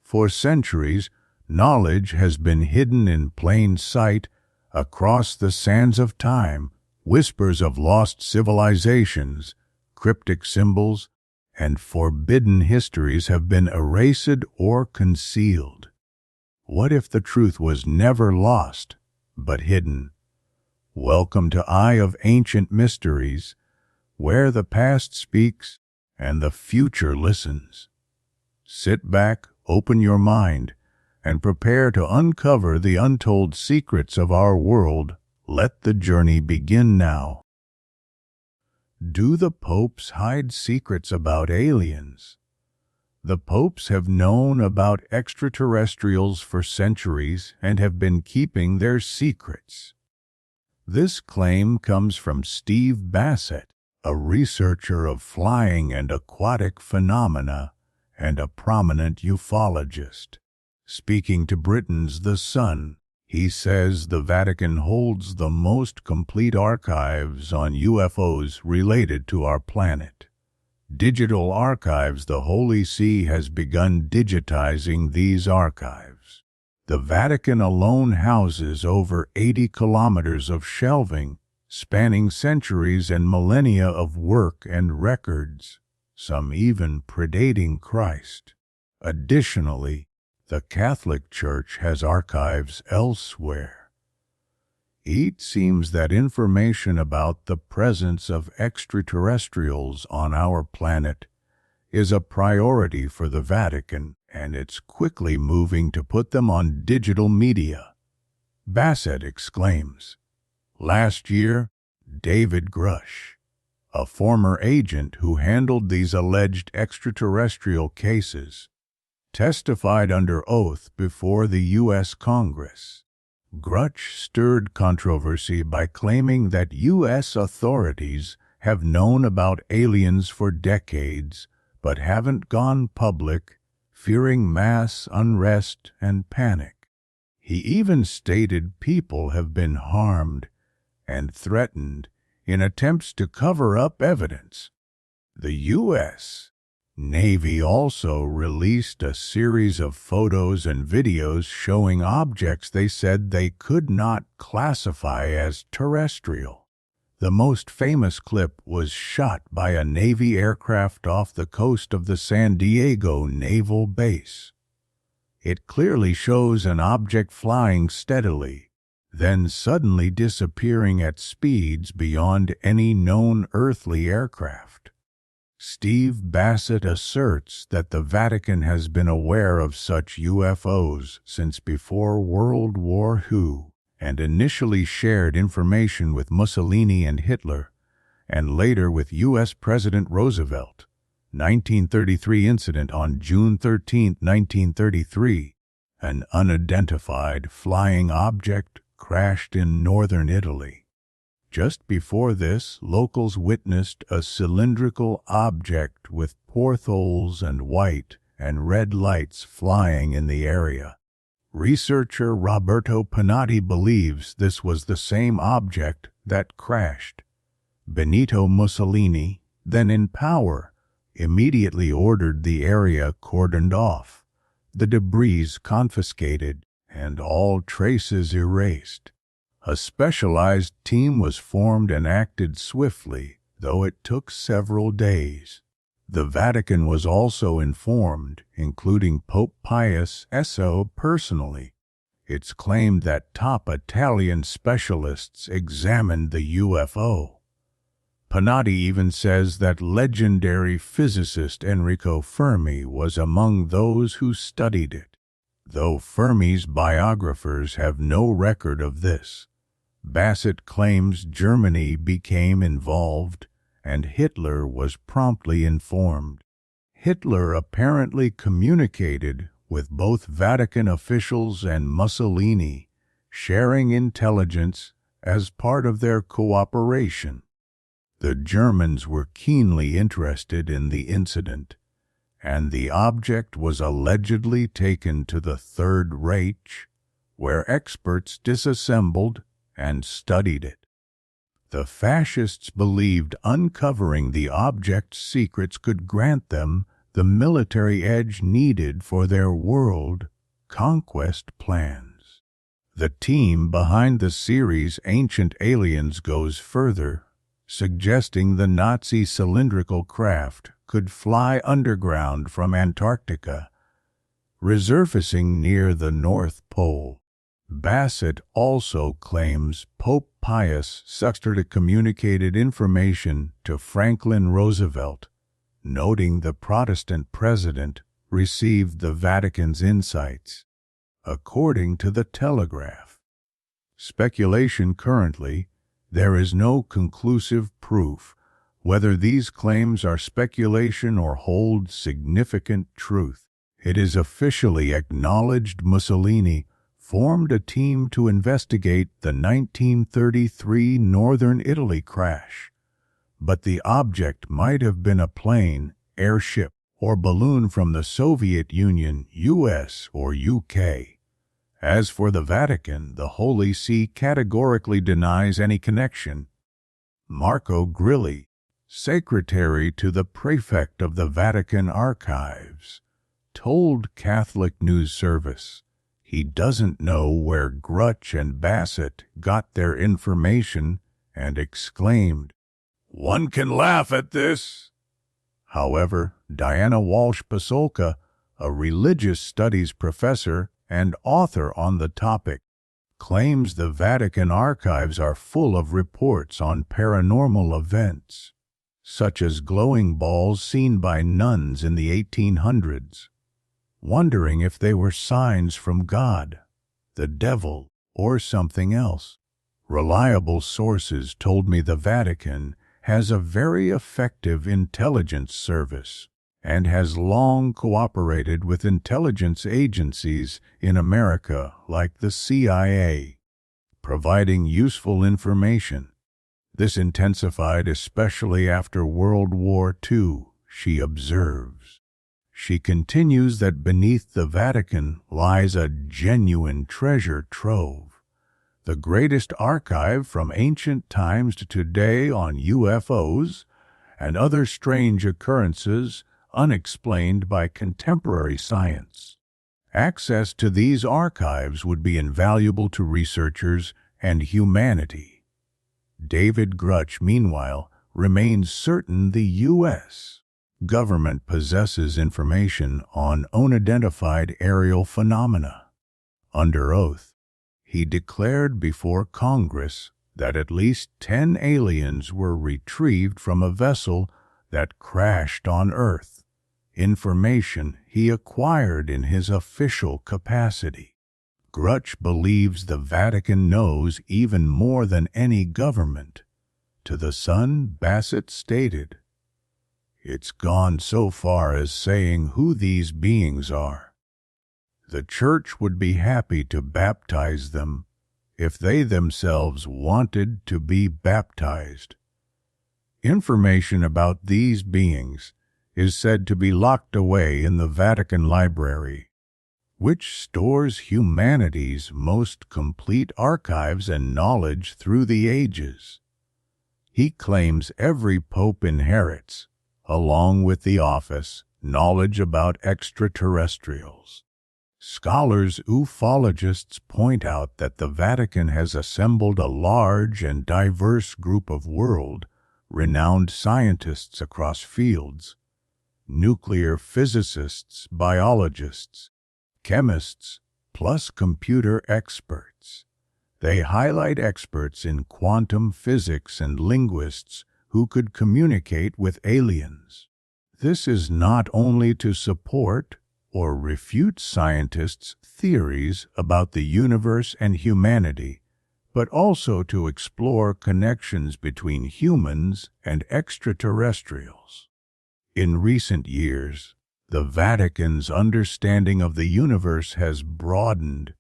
For centuries, knowledge has been hidden in plain sight across the sands of time. Whispers of lost civilizations, cryptic symbols, and forbidden histories have been erased or concealed. What if the truth was never lost, but hidden? Welcome to Eye of Ancient Mysteries, where the past speaks and the future listens. Sit back, open your mind, and prepare to uncover the untold secrets of our world. Let the journey begin now. Do the popes hide secrets about aliens? The popes have known about extraterrestrials for centuries and have been keeping their secrets. This claim comes from Steve Bassett, a researcher of flying and aquatic phenomena and a prominent ufologist. Speaking to Britain's The Sun, he says the Vatican holds the most complete archives on UFOs related to our planet. Digital archives. The Holy See has begun digitizing these archives. The Vatican alone houses over 80 kilometers of shelving, spanning centuries and millennia of work and records, some even predating Christ. Additionally, the Catholic Church has archives elsewhere. It seems that information about the presence of extraterrestrials on our planet is a priority for the Vatican, and it's quickly moving to put them on digital media. Bassett exclaims. Last year, David Grusch, a former agent who handled these alleged extraterrestrial cases, testified under oath before the U.S. Congress. Grusch stirred controversy by claiming that U.S. authorities have known about aliens for decades but haven't gone public, fearing mass unrest and panic. He even stated people have been harmed and threatened in attempts to cover up evidence. The U.S. Navy also released a series of photos and videos showing objects they said they could not classify as terrestrial. The most famous clip was shot by a Navy aircraft off the coast of the San Diego Naval Base. It clearly shows an object flying steadily, then suddenly disappearing at speeds beyond any known earthly aircraft. Steve Bassett asserts that the Vatican has been aware of such UFOs since before World War II and initially shared information with Mussolini and Hitler, and later with U.S. President Roosevelt. 1933 incident on June 13, 1933, an unidentified flying object crashed in northern Italy. Just before this, locals witnessed a cylindrical object with portholes and white and red lights flying in the area. Researcher Roberto Pinotti believes this was the same object that crashed. Benito Mussolini, then in power, immediately ordered the area cordoned off, the debris confiscated, and all traces erased. A specialized team was formed and acted swiftly, though it took several days. The Vatican was also informed, including Pope Pius XII personally. It's claimed that top Italian specialists examined the UFO. Pinotti even says that legendary physicist Enrico Fermi was among those who studied it, though Fermi's biographers have no record of this. Bassett claims Germany became involved, and Hitler was promptly informed. Hitler apparently communicated with both Vatican officials and Mussolini, sharing intelligence as part of their cooperation. The Germans were keenly interested in the incident, and the object was allegedly taken to the Third Reich, where experts disassembled and studied it. The fascists believed uncovering the object's secrets could grant them the military edge needed for their world conquest plans. The team behind the series Ancient Aliens goes further, suggesting the Nazi cylindrical craft could fly underground from Antarctica, resurfacing near the North Pole. Bassett also claims Pope Pius XII communicated information to Franklin Roosevelt, noting the Protestant president received the Vatican's insights, according to the Telegraph. Speculation currently, there is no conclusive proof whether these claims are speculation or hold significant truth. It is officially acknowledged Mussolini formed a team to investigate the 1933 northern Italy crash, but the object might have been a plane, airship, or balloon from the Soviet Union, US, or UK. As for the Vatican, the Holy See categorically denies any connection. Marco Grilli, secretary to the prefect of the Vatican Archives, told Catholic News Service he doesn't know where Grusch and Bassett got their information and exclaimed, "One can laugh at this." However, Diana Walsh Pasulka, a religious studies professor and author on the topic, claims the Vatican archives are full of reports on paranormal events, such as glowing balls seen by nuns in the 1800s, wondering if they were signs from God, the devil, or something else. Reliable sources told me the Vatican has a very effective intelligence service and has long cooperated with intelligence agencies in America like the CIA, providing useful information. This intensified especially after World War II, she observes. She continues that beneath the Vatican lies a genuine treasure trove, the greatest archive from ancient times to today on UFOs and other strange occurrences unexplained by contemporary science. Access to these archives would be invaluable to researchers and humanity. David Grusch, meanwhile, remains certain the U.S. government possesses information on unidentified aerial phenomena. Under oath, he declared before Congress that at least 10 aliens were retrieved from a vessel that crashed on Earth, information he acquired in his official capacity. Grusch believes the Vatican knows even more than any government. To The Sun, Bassett stated, "It's gone so far as saying who these beings are. The Church would be happy to baptize them if they themselves wanted to be baptized. Information about these beings is said to be locked away in the Vatican Library, which stores humanity's most complete archives and knowledge through the ages. He claims every pope inherits, along with the office, knowledge about extraterrestrials. Scholars ufologists point out that the Vatican has assembled a large and diverse group of world-renowned scientists across fields: nuclear physicists, biologists, chemists, plus computer experts. They highlight experts in quantum physics and linguists who could communicate with aliens. This is not only to support or refute scientists' theories about the universe and humanity, but also to explore connections between humans and extraterrestrials. In recent years, the Vatican's understanding of the universe has broadened,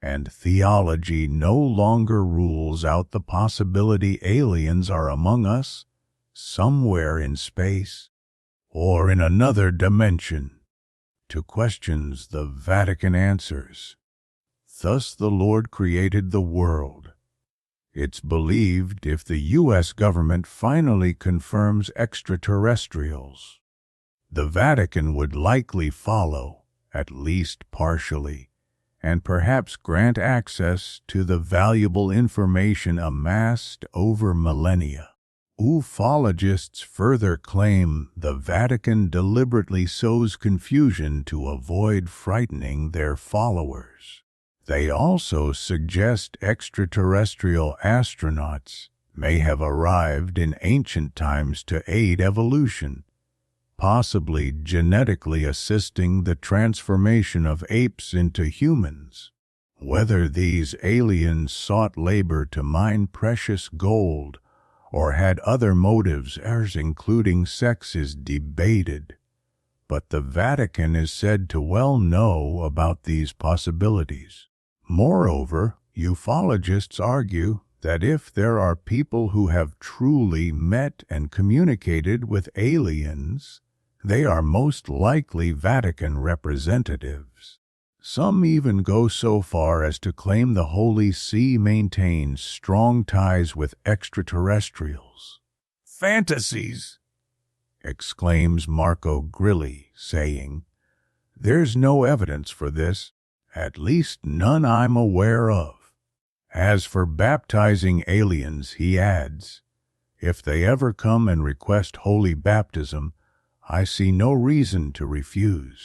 and theology no longer rules out the possibility aliens are among us, somewhere in space, or in another dimension. To questions the Vatican answers, "Thus the Lord created the world." It's believed if the U.S. government finally confirms extraterrestrials, The Vatican would likely follow, at least partially, and perhaps grant access to the valuable information amassed over millennia. Ufologists further claim the Vatican deliberately sows confusion to avoid frightening their followers. They also suggest extraterrestrial astronauts may have arrived in ancient times to aid evolution, possibly genetically assisting the transformation of apes into humans. Whether these aliens sought labor to mine precious gold or had other motives, including sex, is debated, but the Vatican is said to well know about these possibilities. Moreover, ufologists argue that if there are people who have truly met and communicated with aliens, they are most likely Vatican representatives. Some even go so far as to claim the Holy See maintains strong ties with extraterrestrials. "Fantasies!" exclaims Marco Grilli, saying, "There's no evidence for this, at least none I'm aware of." As for baptizing aliens, he adds, "If they ever come and request holy baptism, I see no reason to refuse."